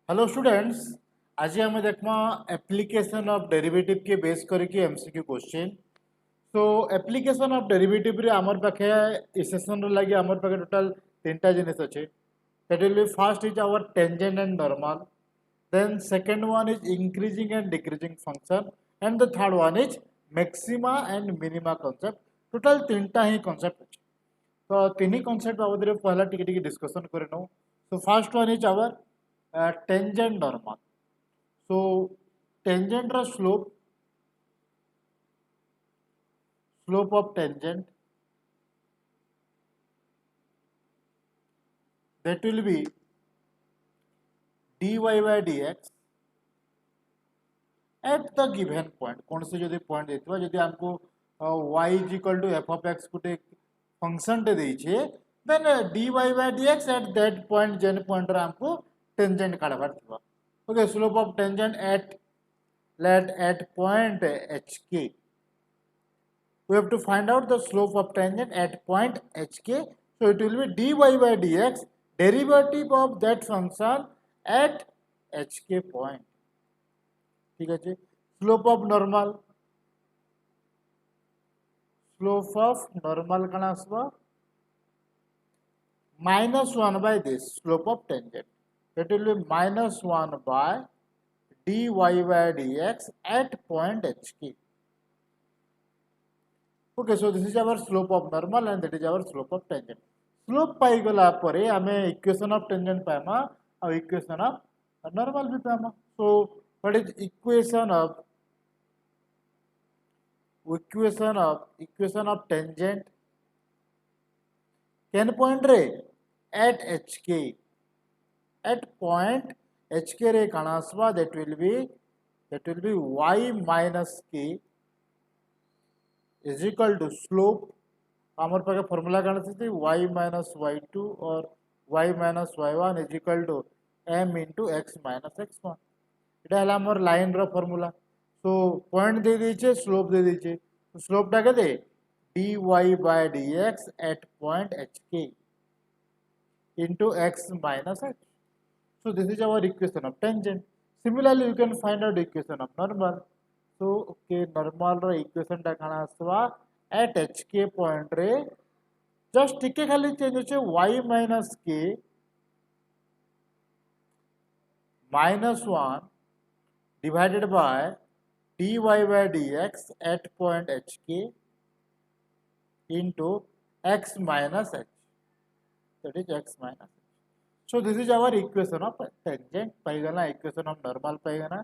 Hello students. आज आम देखमा application of derivative के बेस करके MCQ question. So application of derivative रे आमर पाखे इस सेशन रे लगी आमर पाखे टोटल तीनटा जिनिस अच्छे। That will be first is our tangent and normal, then second one is increasing and decreasing function, and the third one is maxima and minima concept. Total तीनटा ही कॉन्सेप्ट अच्छे। तो तीन कॉन्सेप्ट बाबद पहला टिके डिस्कशन कर नौ। So first one is our tangent normal. So tangent or slope of tangent, that will be dy by dx at the given point. कौन से जो पॉइंट देथिबा जदि हमको y is equal to f of x गुटे function टे देइछे, then dy by dx at that point जेन point रे हमको टेंजेंट काढबार थिबा. Okay, slope of tangent at point hk. We have to find out the slope of tangent at point hk. So it will be dy by dx derivative of that function at hk point. ठीक है। Slope of normal कण आसबा -1 by this slope of tangent. It will be -1 by dy by dx at point hk. Okay, so this is our slope of normal and that is our slope of tangent. Slope पाई गला परे हमें equation of tangent पाएमा और equation of normal भी पाएमा. So what is equation of tangent? Can point रे at hk, at point hk रे कानासवा that will be y minus k is equal to slope. आमर पाके formula कान थी y minus y2 और y minus y1 is equal to m into x minus x1. এটা হলো আমার line র formula. So point দিয়ে দিয়েছে, স্লোপ দিয়ে দিয়েছে। তো স্লোপটা কেতে dy by dx at point hk into x minus h. So this is our equation of tangent. Similarly, you can find out equation of normal. So okay, normal row equation टा काना आसवा at hk point रे just टिके खाली change होचे y minus k minus 1 divided by dy by dx at point hk into x minus h. That is x minus h. So this is our equation of tangent पाइगना, equation of normal पाइगना.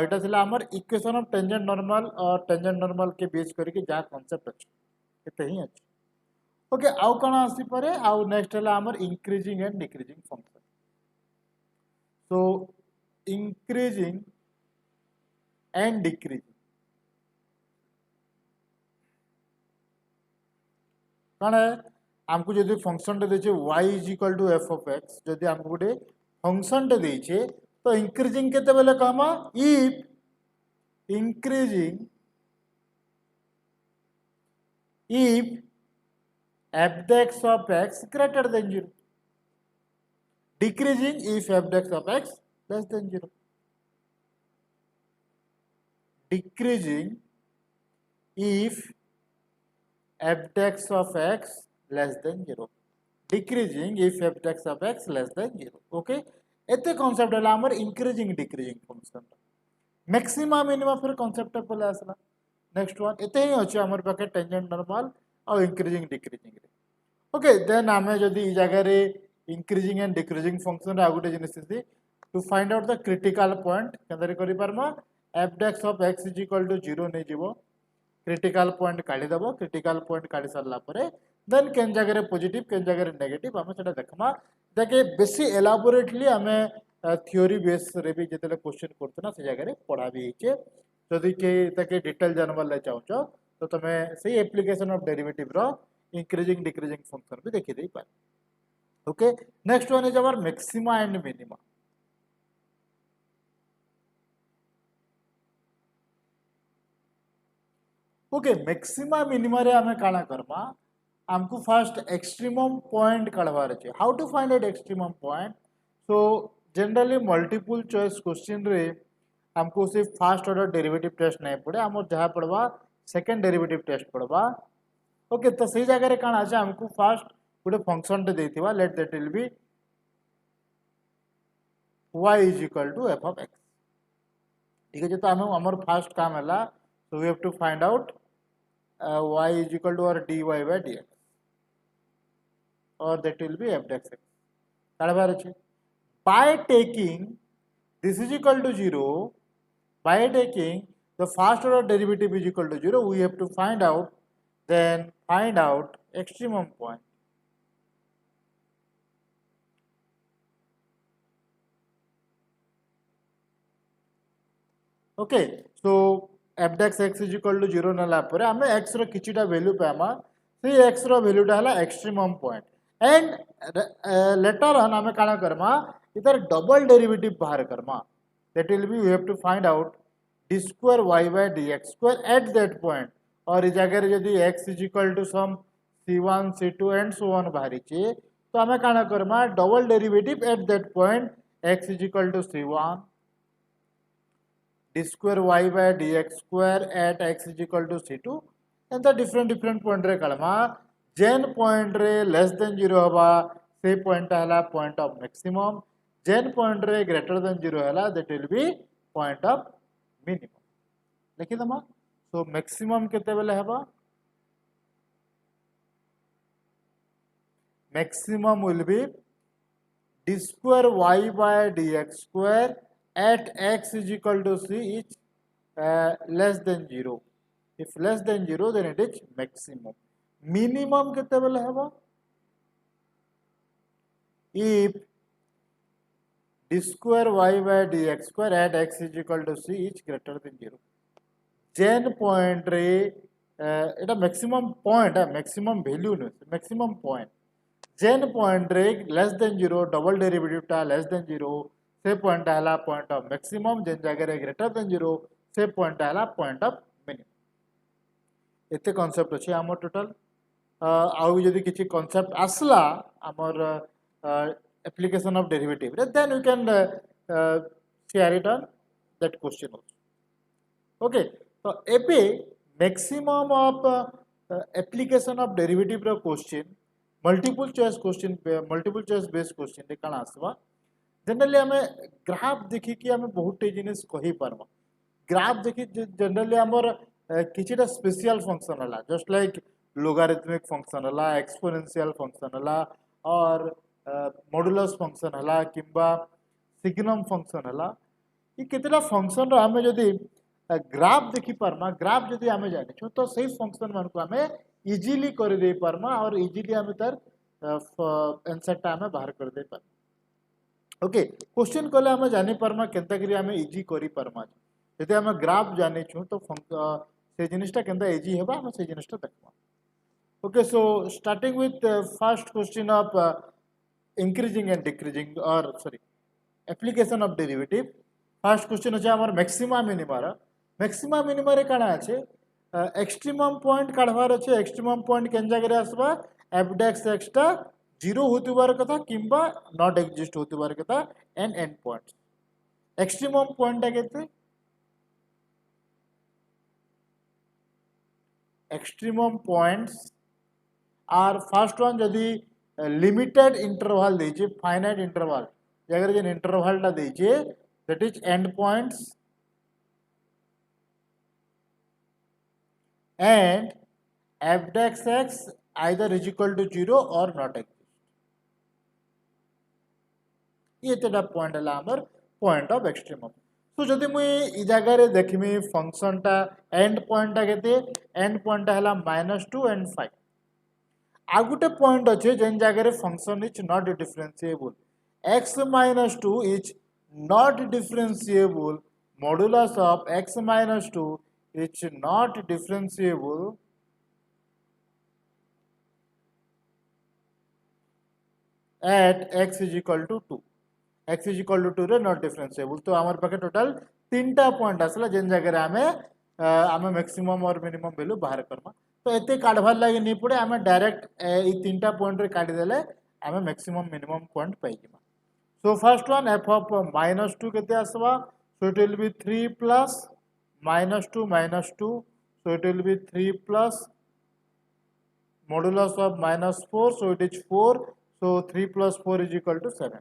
এটা ছিল আমার equation of tangent normal আর tangent normal কে base করিকি যা concept আছে এতে হি আছে। ওকে, আউ কোন আসি পারে, আউ নেক্সট হলা আমার increasing and decreasing function. So increasing and decreasing कौन है हमको जो फंक्शन टे y is equal to f of x, जदि हमको गोटे फंक्शन टे देछे तो इंक्रीजिंग केते बेले कहमा if increasing if f(x) of x greater than 0, decreasing if f(x) of x less than 0, decreasing if f(x) of x less than 0, decreasing if f(x) of x less than 0. Okay, एते concept है हमर increasing decreasing function. Maxima minima फिर concept पले आसला। Next one एते ही अछि हमर पाके tangent normal और इंक्रीजिंग डिक्रीजिंग रे। ओके, देन हमें जदी ई जगह रे इंक्रीजिंग एंड डिक्रीजिंग फंक्शन रे आगुटे जिनिस थी to find out the critical point केंदरे करि परमा f(x) of x is equal to 0 नै जीवो, क्रिटिकल पॉइंट काढी दबो। क्रिटिकल पॉइंट काढी सरला परे देन केन जगह रे पॉजिटिव केन जगह रे नेगेटिव हमें सेटा देखमा। देखे बेसी एलाबोरेटली हमें थ्योरी बेस रे भी जेतेले क्वेश्चन करतना से जगह रे पढ़ा भी हिचे। जदि के तके डिटेल जानवा ले चाहछो तो तमे सही एप्लीकेशन ऑफ डेरिवेटिव रो इंक्रीजिंग डिक्रीजिंग फंक्शन भी देखि देई पार। Okay, next one is our maxima and minima. Okay, maxima minima रे हमें काना करबा, हमको फर्स्ट एक्सट्रीमम पॉइंट काढवार छे। How to find out extremum point? So generally multiple choice question रे हमको सिर्फ फास्ट ऑर्डर डेरिवेटिव टेस्ट नहीं पड़े, आम जहाँ पड़वा सेकेंड डेरिवेटिव टेस्ट पड़वा। ओके, तो सही जगह काण अच्छे हमको फास्ट गोटे फंक्शन टे देथिबा, let that will be y is equal to F of X. ठीक है, तो आम आमर फास्ट काम है, so we have to find out y is equal to और dy बाय dx और दैट विल बी f डेक्स एक्स काढ़बार अच्छे। By taking this is equal to 0, by taking the first order derivative is equal to 0, we have to find out, then find out extremum point. Okay, so f dex x is equal to 0 नला पर आमे x रो किछिटा value पामा, से x रो value टा हला extremum point, and later on आमे काना करमा इधर double derivative बाहर Karma, that will be we have to find out d square y by dx square at that point, और इस जगह रे यदि x is equal to some c1 c2 and so on बाहरी चे, तो आमे काना Karma double derivative at that point x is equal to c1 d square y by dx square at x is equal to c2, and the different point रे कलमा जेन point रे less than 0 हवा से point हला point of maximum, gen point रे greater than 0 हला that will be point of minimum। लिखि दमा, so maximum केते बेले हवा, maximum will be d square y by dx square at x is equal to c is less than 0, if less than 0 then it is maximum। minimum केते बेले हवा, if d square y by dx square at x is equal to c is greater than 0, gen point रे एटा maximum point है, maximum value नहीं, maximum point, जेन point रे less than 0 double derivative टा less than 0 से point हला point of maximum, जेन जगह रे greater than 0 से point हला point of minimum। एते concept अच्छे आमर total आउ यदि किसी concept आसला आमर application of derivative, then we can share it on that question also। Okay, so एबे maximum of application of derivative row question multiple choice question multiple choice based question रे काना आसवा, जनरली हमें graph देखि कि हमें बहुत जिनिस कहि पारबा, ग्राफ देखि जनरली हमर किछिटा स्पेशल फंक्शन हला, जस्ट लाइक लोगारिथमिक फंक्शन हला, एक्सपोनेंशियल फंक्शन हला और मॉडुलस फंक्शन हला किंबा सिग्नम फंक्शन हला, ये केतेला फंक्शन रो हमें जदी ग्राफ देखि पारमा, ग्राफ जदी हमें जानि छु तो सही फंक्शन मान को हमें इजीली कर दे पारमा और इजीली हमें तार आंसर टा हमें बाहर कर दे पारमा। ओके, क्वेश्चन कले हमें जानि पारमा केनता करी हमें इजी करि पारमा, जदि हमें ग्राफ जानि छु तो से जिनिसटा केनता इजी हेबा हमें से जिनिसटा देखबा। ओके, so starting with first question of increasing and decreasing और sorry application of derivative. First question अछि हमर मैक्सिमा मिनिमा रा, मैक्सिमा मिनिमा रे काना अछि एक्सट्रीमम पॉइंट काढवार अछि, एक्सट्रीमम पॉइंट केन जगह रे आसबा f डेक्स x टा 0 होतिबार कथा किंबा नॉट एग्जिस्ट होतिबार कथा an end points. Extremum point टा केते, extremum points are first one जदि लिमिटेड इंटरवल देछे, फाइनाइट इंटरवल अगर जे इंटरवल टा देछे that is end points and f dex x either is equal to 0 or not exist। ये तेटा पॉइंट हला हमर पॉइंट ऑफ एक्सट्रीमम। तो जदि मुई इ जगह रे देखिमी फंक्शन टा एंड पॉइंट टा केते, एंड पॉइंट टा हला -2 and 5। आ गुटे पॉइंट अछि जेन जगह रे function is not differentiable, x -2 is not differentiable, modulus of x -2 is not differentiable at x is equal to 2, x is equal to 2 रे not differentiable। तो हमारे पाखे total तीनटा पॉइंट आसला जेन जगह रे आमे मैक्सिमम और मिनिमम वैल्यू बाहर करमा। तो एते काढवार लागि नै पड़े, आमे डायरेक्ट ई तीनटा पॉइंट रे काढी देले आमे मैक्सिमम मिनिमम पॉइंट पाइ जिमा। So first one f of minus 2 kete aswa, so it will be 3 plus minus 2 minus 2, so it will be 3 plus modulus of minus 4, so it is 4, so 3 plus 4 is equal to 7.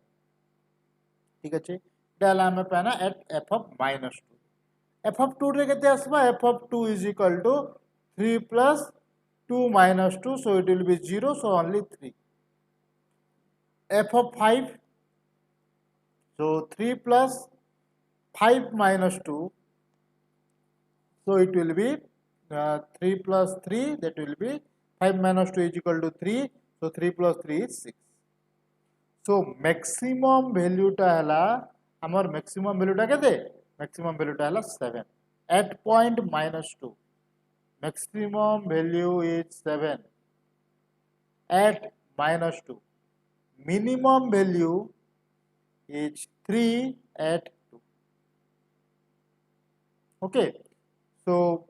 ठीक अच्छे डाला हमें पाना at f of minus 2. f of 2 रे केते आसबा, f of 2 is equal to 3 plus 2 minus 2, so it will be 0, so only 3. f of 5, so 3 plus 5 minus 2, so it will be 3 plus 3, that will be 5 minus 2 is equal to 3, so 3 plus 3 is 6. So maximum value टा हला हमर maximum value टा केते, maximum value टा हला 7 at point minus 2, maximum value is 7 at minus 2, minimum value is 3 at 2. Okay, so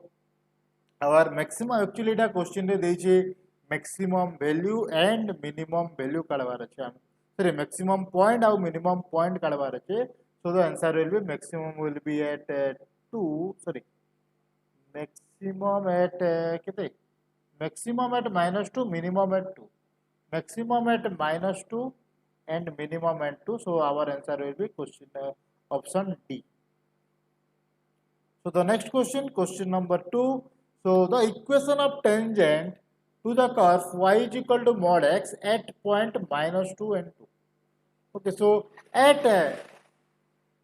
our maximum actually এটা question রে দেইছে maximum value and minimum value কাढवार আছে আমি, sorry maximum point ଆଉ minimum point কাढवार আছে, so the answer will be maximum will be at 2, sorry maximum at केते, maximum at minus 2, minimum at 2, maximum at minus 2 and minimum at 2, so our answer will be question option D. So the next question, question number 2. So the equation of tangent to the curve y is equal to mod x at point minus 2 and 2. Okay, so at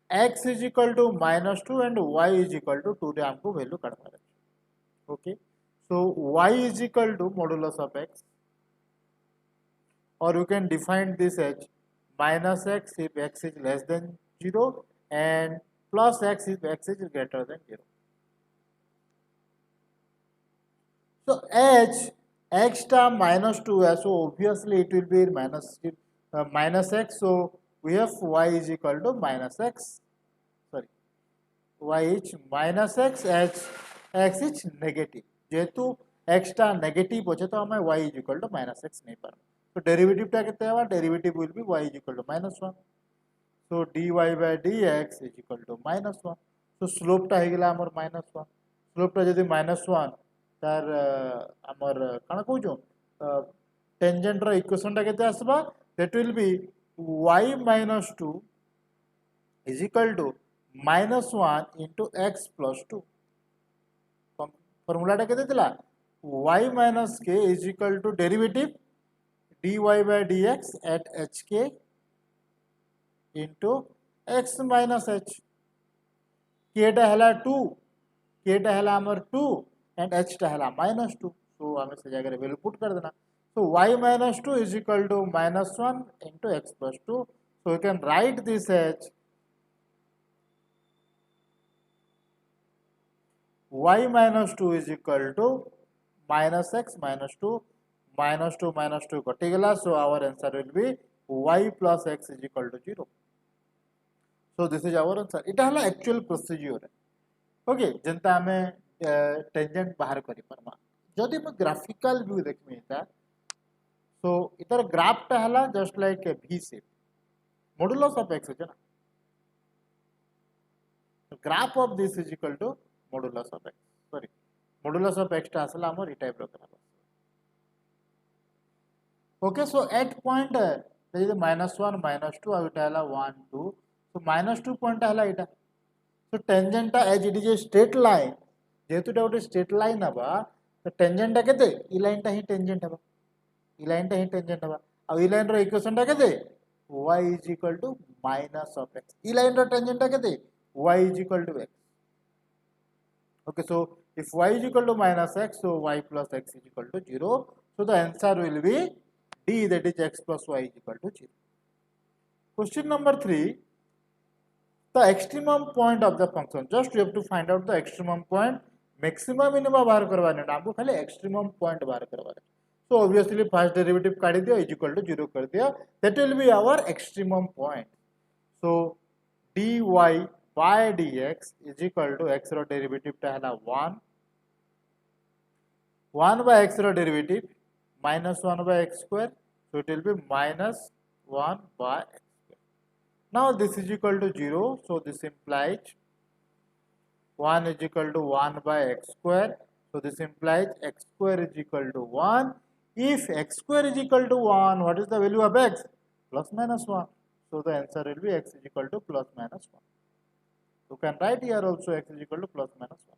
x is equal to minus 2 and y is equal to 2 रे हमको value काढवार है. Okay, so y is equal to modulus of x, or you can define this as minus x if x is less than 0 and plus x if x is greater than 0. So h x term minus 2 है, so obviously it will be minus x, so we have y is equal to minus x, sorry y is minus x, x is negative, जेहेतु x टा negative होचे तो हमें y is equal to minus x नहीं पार, so derivative टा कितना है, derivative will be y is equal to minus 1, so dy by dx is equal to minus 1, so slope टा हेगला हमर minus 1, slope टा यदि minus 1 तार हमर काना कहूँ टेंजेंट रो इक्वेशन टा केते आसबा, that will be y minus 2 is equal to minus 1 into x plus 2. Formula टा केते थिला, y minus k is equal to derivative dy by dx at hk into x minus h. k टा हला 2, k टा हला हमर 2 and h टा हला minus 2, so हमें से जाकर वैल्यू पुट कर देना, so y minus 2 is equal to minus 1 into x plus 2, so we can write this as y minus 2 is equal to minus x minus 2, minus 2 minus 2 कटी गला, so our answer will be y plus x is equal to 0. So this is our answer. इटा हला actual procedure है. Okay, जनता हमें tangent बाहर करी परमा, जदि मैं ग्राफिकल व्यू देखमी इता, so इतर ग्राफ टा हला just like a v shape, modulus of x है ना, graph of this is equal to modulus of x, sorry modulus of x टा असला हमर ई टाइप रो graph. Okay, so at point there is minus 1 minus 2 ଆଉ इटा हला 1 2, so minus 2 point टा हला इटा, so tangent टा as it is a straight line, जेहेतु टा गोटे स्ट्रेट लाइन हबा, तो टेंजेंट टा केते, ई लाइन टा ही टेंजेंट हबा, ई लाइन टा ही टेंजेंट हबा, आ ई लाइन रो इक्वेशन टा केते, y is equal to minus of x, ई लाइन रो टेंजेंट टा केते, y is equal to x. Okay, so if y is equal to minus x, so y plus x is equal to 0, so the answer will be D, that is x plus y is equal to 0. Question number 3, the extremum point of the function, just you have to find out the extremum point, maximum minimum बाहर करवाने ना, आपको खाली extremum point बाहर करवाने. So obviously first derivative काट दिया is equal to 0 कर दिया, that will be our extremum point. So dy by dx is equal to x row derivative टा है ना 1 by x row derivative minus 1 by x square, so it will be minus 1 by x square. Now this is equal to 0, so this implies 1 is equal to 1 by x square, so this implies x square is equal to 1. If x square is equal to 1, what is the value of x? Plus minus 1. So the answer will be x is equal to plus minus 1. You can write here also x is equal to plus minus 1.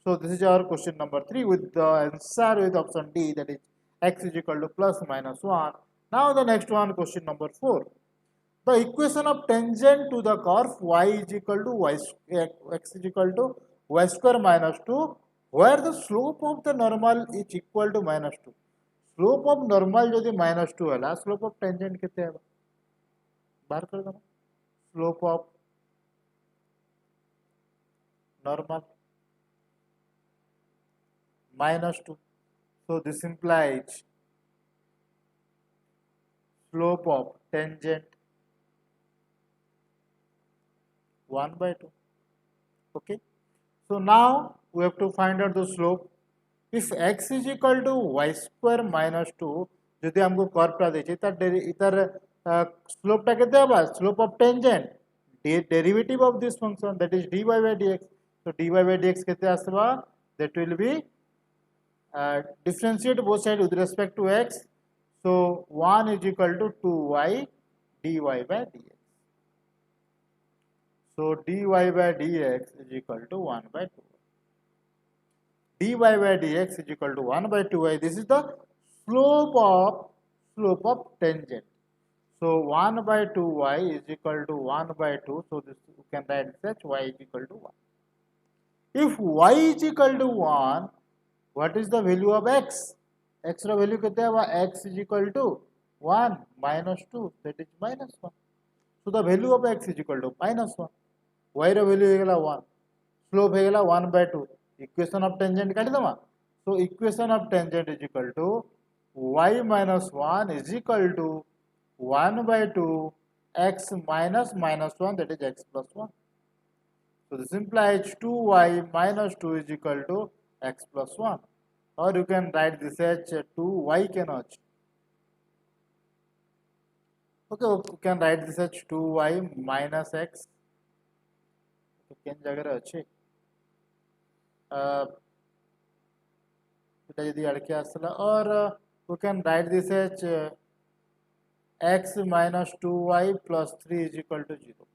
So this is our question number 3 with the answer with option D, that is x is equal to plus minus 1. Now the next one, question number 4. The equation of tangent to the curve y is equal to x is equal to y square minus 2, where the slope of the normal is equal to minus 2. Slope of normal जदि minus 2 है, slope of tangent कितने है? बाहर कर दो. Slope of normal minus 2. So this implies slope of tangent 1 by 2. Okay. So now we have to find out the slope. If x is equal to y square minus 2, যদি हमको curve टा देचे इधर slope टा कितना है? Slope of tangent, derivative of this function, that is dy by dx. So dy by dx कितना आसवा? That will be differentiate both sides with respect to x. So 1 is equal to 2y dy by dx. So dy by dx is equal to 1 by 2. dy by dx is equal to 1 by 2y. This is the slope of tangent. So 1 by 2y is equal to 1 by 2. So this you can write such y is equal to 1. If y is equal to 1, what is the value of x? X रा value कितना है? X is equal to 1 minus 2, that is minus 1. So the value of x is equal to minus 1. Y रा value है 1. Slope है 1 by 2. Equation of tangent काट दो. So equation of tangent is equal to y minus 1 is equal to 1 by 2 x minus minus 1, that is x plus 1. So this implies 2y minus 2 is equal to x plus 1. Or you can write this as 2y cannot. Okay, you can write this as 2y minus x. तो केन जगह अच्छे এটা যদি আড়কে আসলা, or we can write this as x minus 2y plus 3 is equal to 0.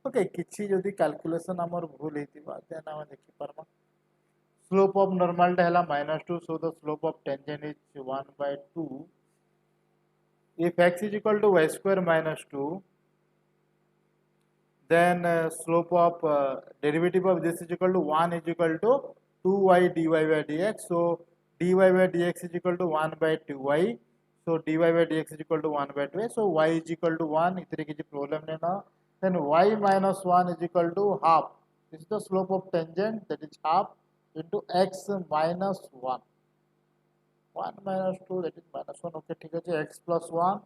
Okay, किछि जदि calculation हमर भूल हेतिबा देन हम देखि परबा. Slope of normal टा हला -2, so the slope of tangent is 1 by 2. If x is equal to y square minus 2, then slope of derivative of this is equal to 1 is equal to 2y dy by dx. So dy by dx is equal to 1 by 2y. So dy by dx is equal to 1 by 2y. So y is equal to 1. इतने की problem लेना. Then y minus 1 is equal to half. This is the slope of tangent, that is half into x minus 1. 1 minus 2, that is minus 1. Okay, ठीक है. X plus 1.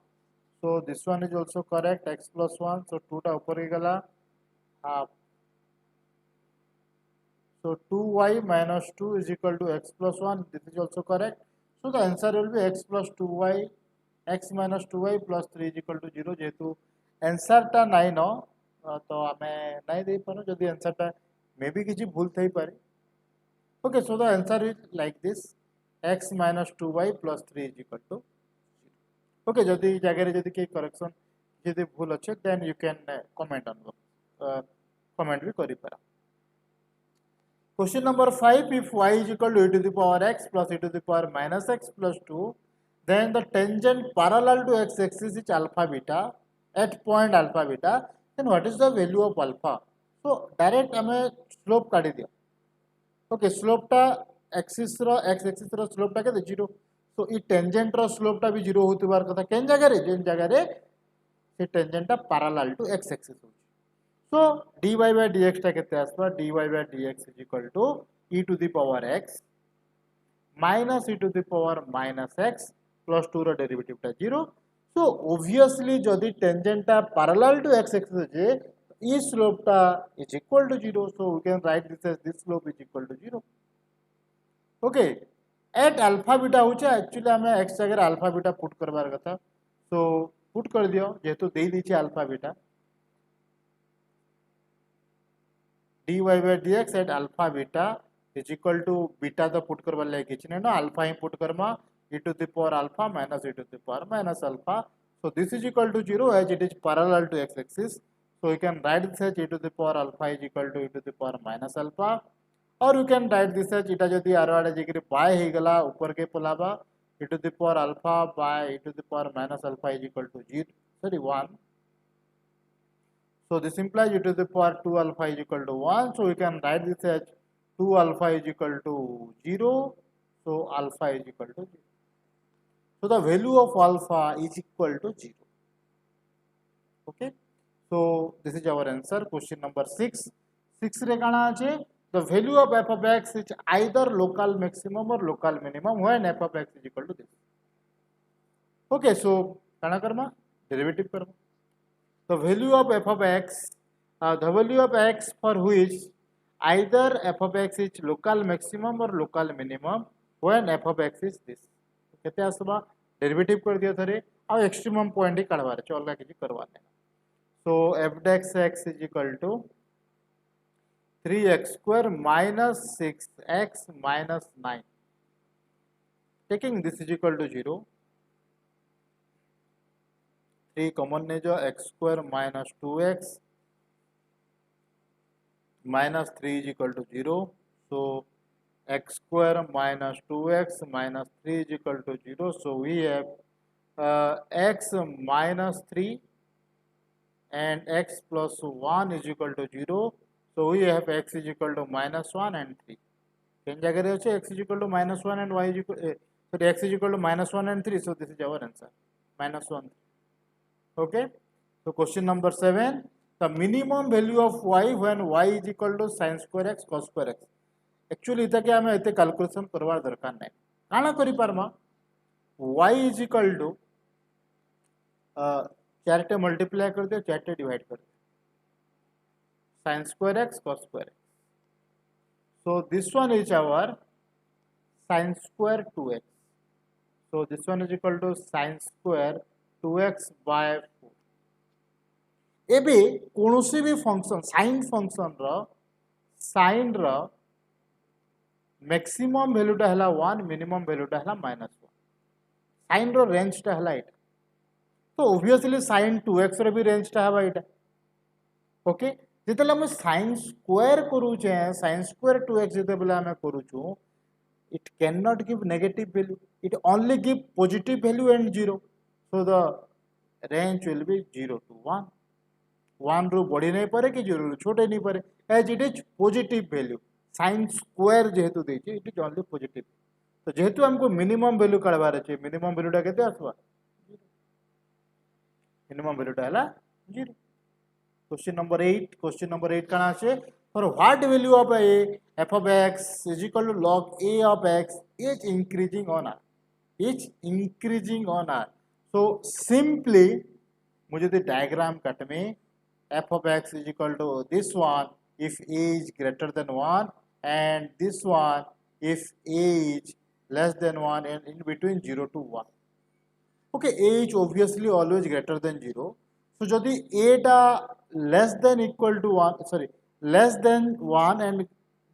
So this one is also correct, x plus 1. So 2 टा ऊपर ही गला half. So 2y minus 2 is equal to x plus 1. This is also correct. So the answer will be x plus 2y, x minus 2y plus 3 is equal to 0. जेतु answer टा नहीं no तो हमें नहीं दे पानो. जदि answer टा मे भी किसी भूल थई पारे. Okay, so the answer is like this: x minus 2y plus 3 is equal to 0. Okay, जदि जगह जदि के correction जदि भूल अच्छे, then you can comment on comment भी करी पारा. Question number 5: if y is equal to e to the power x plus e to the power minus x plus 2, then the tangent parallel to x axis is alpha beta at point alpha beta, then what is the value of alpha? So direct हमें slope काटी दिया. Okay, slope टा axis रो x axis रो slope टा के 0. So ये tangent रो slope टा भी 0 होती बार कथा केन जगह रे, जेन जगह रे ये tangent टा parallel to x axis हो. So dy by dx टा कितने आसपा? dy by dx is equal to e to the power x minus e to the power minus x plus 2 row derivative टा 0. So obviously जदि tangent टा parallel to x axis है, e slope टा is equal to 0. So we can write this as this slope is equal to 0. Okay, at alpha beta होचे actually हमें x जगह alpha beta put करवार कथा. So put कर दियो जेहेतु दे दीजिए alpha beta dy by dx at alpha beta is equal to beta तो पुट करवा ले किछ ने ना alpha he put Karma e to the power alpha minus e to the power minus alpha. So this is equal to 0 as it is parallel to x axis. So you can write this as e to the power alpha is equal to e to the power minus alpha, or you can write this as eta जदि are आड़े जेकि by हे गला ऊपर के पलाबा e to the power alpha by e to the power minus alpha is equal to 0 sorry 1. So this implies e to the power 2 alpha is equal to 1. So we can write this as 2 alpha is equal to 0. So alpha is equal to 0. So the value of alpha is equal to 0. Okay. So this is our answer. Question number 6. 6 re kana ache? The value of f of x is either local maximum or local minimum when f of x is equal to this. Okay. So kana karma? Derivative karma. The value of f of x, the value of x for which either f of x is local maximum or local minimum when f of x is this. केते आसबा derivative कर दिया थरे आ extremum point ही काढवार छै अलगा किछि करवा नै. So f dash x is equal to 3x square minus 6x minus 9. Taking this is equal to 0. 3 common ने जो x square minus 2x minus 3 is equal to 0. So x square minus 2x minus 3 is equal to 0. So we have x minus 3 and x plus 1 is equal to 0. So we have x is equal to minus 1 and 3. Change जगह रे x is equal to minus 1 and y is equal sorry x is equal to minus 1 and 3. So this is our answer, minus 1. Okay. So question number 7. The minimum value of y when y is equal to sin square x cos square x. Actually इता के हमें इते calculation करवार दरकार नै. काना करि पारमा y is equal to 4 टे मल्टीप्लाई कर दे 4 टे डिवाइड कर दे sin square x cos square x. So this one is our sin square 2x. So this one is equal to sin square 2x by 4. एबे कोनोसी भी फंक्शन sin फंक्शन रो sin रो maximum value टा हला 1 minimum value टा हला -1. sin रो range टा हला एटा तो ऑब्वियसली sin 2x रो भी रेंज टा हवा एटा. ओके जेतले हम sin स्क्वायर करू छे sin स्क्वायर 2x जेतले हम करू छु it cannot give negative value, it only give positive value and 0. So the range will be 0 to 1. 1 रू बढ़ी नहीं पारे कि 0 रू छोटे नहीं पारे as it is positive value. sin square जेहेतु देछि it is only positive. तो जेहेतु हमको मिनिमम वैल्यू काढबार अछि मिनिमम वैल्यू टा केते आसबा मिनिमम वैल्यू टा हला 0. Question number 8. Question number 8 काना अछि for what value of a f of x is equal to log a of x is increasing on r. Is increasing on r. So simply मुझे the diagram cut में f of x is equal to this one if a is greater than 1 and this one if a is less than 1 and in between 0 to 1. Okay, a is obviously always greater than 0. So जदि a टा less than equal to 1 sorry less than 1 and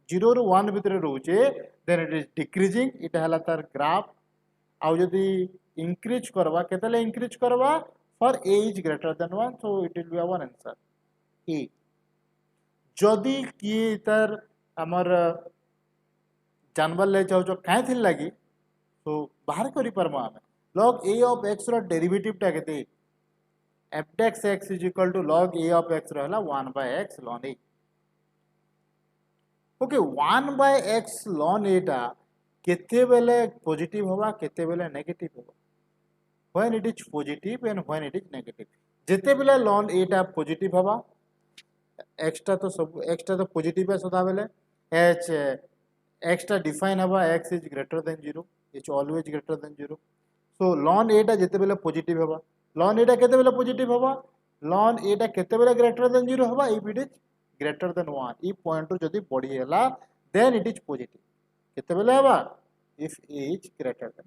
0 ରୁ 1 भितर रहउचे then it is decreasing इटा हला तार graph आउ जदि increase करवा केतले increase करवा for a is greater than 1 so it will be our answer a. जदि कि तार हमर जानवर ले चाहो काहे थिल लागी तो बाहर करि परमा हम log a of x रो डेरिवेटिव टा केते f dash x is equal to log a of x रहला 1 by x ln a. Okay 1 by x ln a टा केते बेले पॉजिटिव होबा केते बेले नेगेटिव होबा when it is positive and when it is negative. जेते बेले ln a टा पॉजिटिव होबा x टा तो सब x टा तो पॉजिटिव है सदा बेले h x टा डिफाइन होबा x is greater than 0 it's always greater than 0. so ln a टा जेते बेले पॉजिटिव होबा ln a टा केते बेले पॉजिटिव होबा ln a टा केते बेले greater than 0 होबा if it is greater than 1 ई पॉइंट रो जदी बढ़ी हैला then it is positive केते बेले होबा if a is greater than.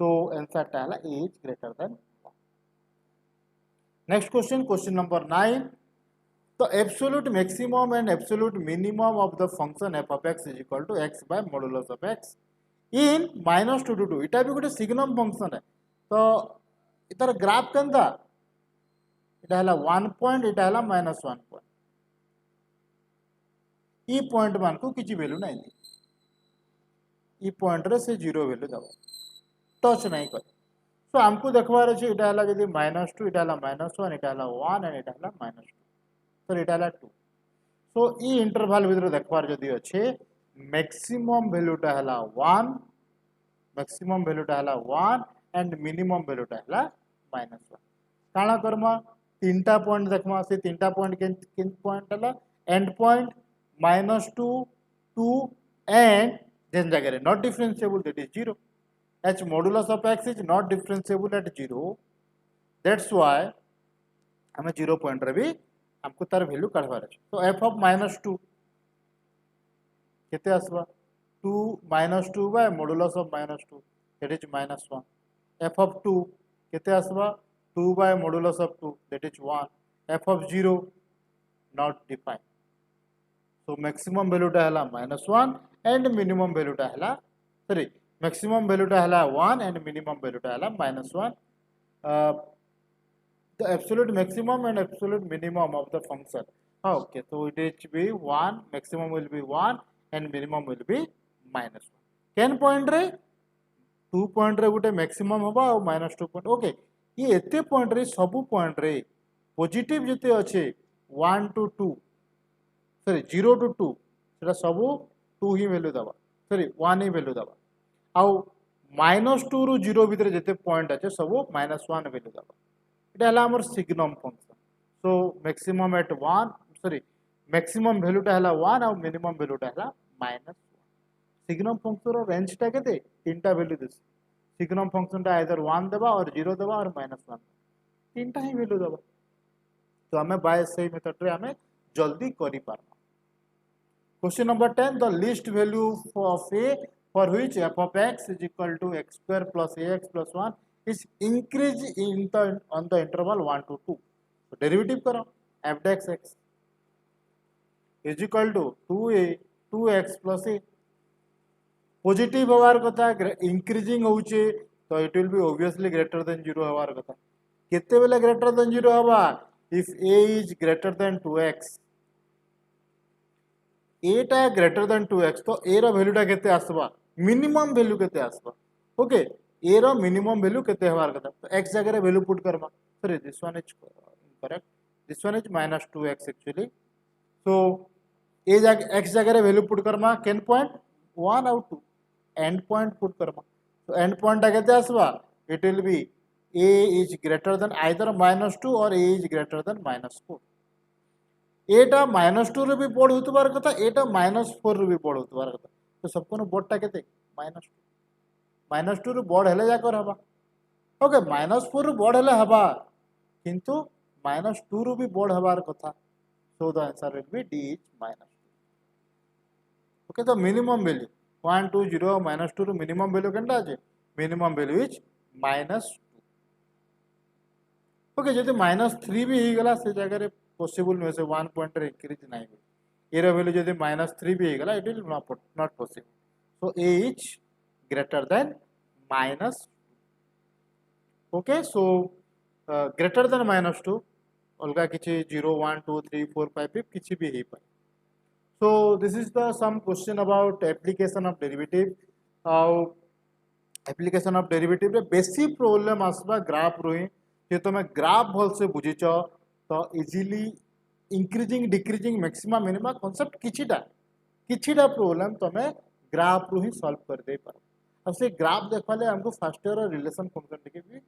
So answer टा हैला a is greater than 1. Next question, question number 9. The absolute maximum and absolute minimum of the function f of x is equal to x by modulus of x in minus 2 to 2. इटा भी गोटे signum function है. तो इतार graph केनता इटा हला 1 point, इटा हला -1 point. ई point मान को किछि वैल्यू नाही दे. ई पॉइंट रे से 0 वैल्यू दबा, टच नहीं कर. सो हमको देखबार अछि इटा हला जदी -2, इटा हला -1, इटा हला 1 एंड इटा हला -2. तो इटा हला 2. सो ई इंटरवल भीतर देखबार जदी अछि मैक्सिमम वैल्यूटा हला 1, मैक्सिमम वैल्यूटा हला 1 एंड मिनिमम वैल्यूटा हला -1. काना करमा तीनटा पॉइंट देखमा. से तीनटा पॉइंट किन पॉइंट हला एंड पॉइंट -2, 2 एंड देन जगह not differentiable, that is 0. h modulus of x is not differentiable at 0. That's why हमें 0 पॉइंट रे भी हमको तार वैल्यू काढवार अछि. तो f of -2 केते आसबा 2 -2 by modulus of -2, that is -1. f of 2 केते आसबा 2 by modulus of 2, that is 1. f of 0 not defined. So maximum value टा हला -1 and minimum value टा हला, sorry, maximum value टा हला 1 and minimum value टा हला -1. The absolute maximum and absolute minimum of the function. Okay, so it will be 1, maximum will be 1 and minimum will be -1. Can point रे 2 point रे गोटे maximum होबा और -2 point. Okay, ये एते पॉइंट रे सब पॉइंट रे पॉजिटिव जते अच्छे 1 to 2, सॉरी 0 to 2, सेटा सब 2 ही वैल्यू दबा, सॉरी 1 ही वैल्यू दबा. आउ -2 रु 0 भीतर जते पॉइंट अच्छे सब -1 वैल्यू दबा. इटा हला हमर signum function. So maximum at 1, sorry maximum value टा हला 1 और मिनिमम वैल्यू टा हला -1. सिग्नम फंक्शन रो रेंज टा केते तीनटा वैल्यू दिस. सिग्नम फंक्शन टा आइदर 1 देबा और 0 देबा और -1, तीनटा ही वैल्यू देबा. तो हमें बाय सही मेथड रे हमें जल्दी करि पारबा. Question number 10, the least value of a for which f of x is equal to x square plus ax plus 1 is increased in the on the interval 1 to 2. So derivative करो f dash x is equal to 2a 2x plus a. Positive होवार कथा increasing होउचे, तो it will B obviously greater than 0 होवार कथा. केते बेले greater than 0 होबा if a is greater than 2x. a टा ग्रेटर देन 2x, तो a रो वैल्यू टा केते आसबा मिनिमम वैल्यू केते आसबा. ओके, a रो मिनिमम वैल्यू केते होवार कथा. तो x जगह रे वैल्यू पुट करबा. Sorry this one is correct, this one is -2x actually. So a जगह x जगह रे वैल्यू पुट करबा केन पॉइंट 1 और 2. एंड पॉइंट पुट करबा. तो एंड पॉइंट टा केते आसबा, it will be a is greater than either -2 or a is greater than -4. एटा -2 रे भी बड़ होतबार कथा, एटा -4 रे भी बड़ होतबार कथा. तो सबको बड़टा केते -2. -2 रे बड़ हेले जाकर हबा. ओके, -4 रे बड़ हेले हबा, किंतु -2 रे भी बड़ हबार कथा. So the answer will be d is -2. Okay, तो मिनिमम वैल्यू 1 2 0 -2 रे मिनिमम वैल्यू केनटा আছে, मिनिमम वैल्यू इज -2. ओके, जदि -3 भी ही गला से जगह रे पॉसिबल नुहे से 1 पॉइंट रे इंक्रीज नाही हो. ए रो वैल्यू जदि -3 भी ही गला it will not possible. So a is greater than -2. Okay, so greater than -2 अलगा किछि 0 1 2 3 4 5 किछि भी ही पाए. So this is the some question about application of derivative. application of derivative रे बेसी प्रॉब्लम आसबा ग्राफ रोहि. जे तुम ग्राफ भल से बुझीच तो easily increasing decreasing maximum minimum concept किछिटा प्रॉब्लम तुम ग्राफ रो ही सॉल्व कर दे पार. अब से ग्राफ देखवाले हमको फर्स्ट ईयर रिलेशन फंक्शन टिके भी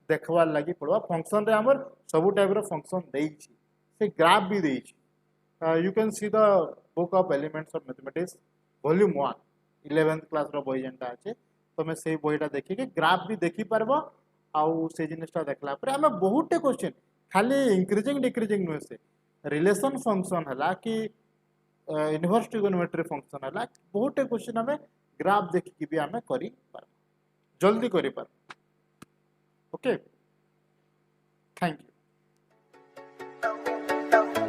देखवार लागि पड़वा. फंक्शन रे हमर सब टाइप रो फंक्शन देई छी, से ग्राफ भी देई छी. You can see the book of elements of mathematics volume 1 11th class रो बही जेंटा আছে. तमे सेही बहीटा देखि के ग्राफ भी देखि परबो. आउ से जिनिसटा देखला पर हमें बहुते क्वेश्चन खाली इंक्रीजिंग डिक्रीजिंग नुहे से रिलेशन फंक्शन हला कि इनवर्स ट्रिगोनोमेट्री फंक्शन हला, बहुते क्वेश्चन हमें ग्राफ देखि कि भी हमें करि पर जल्दी करि पर. Okay, thank you. love you.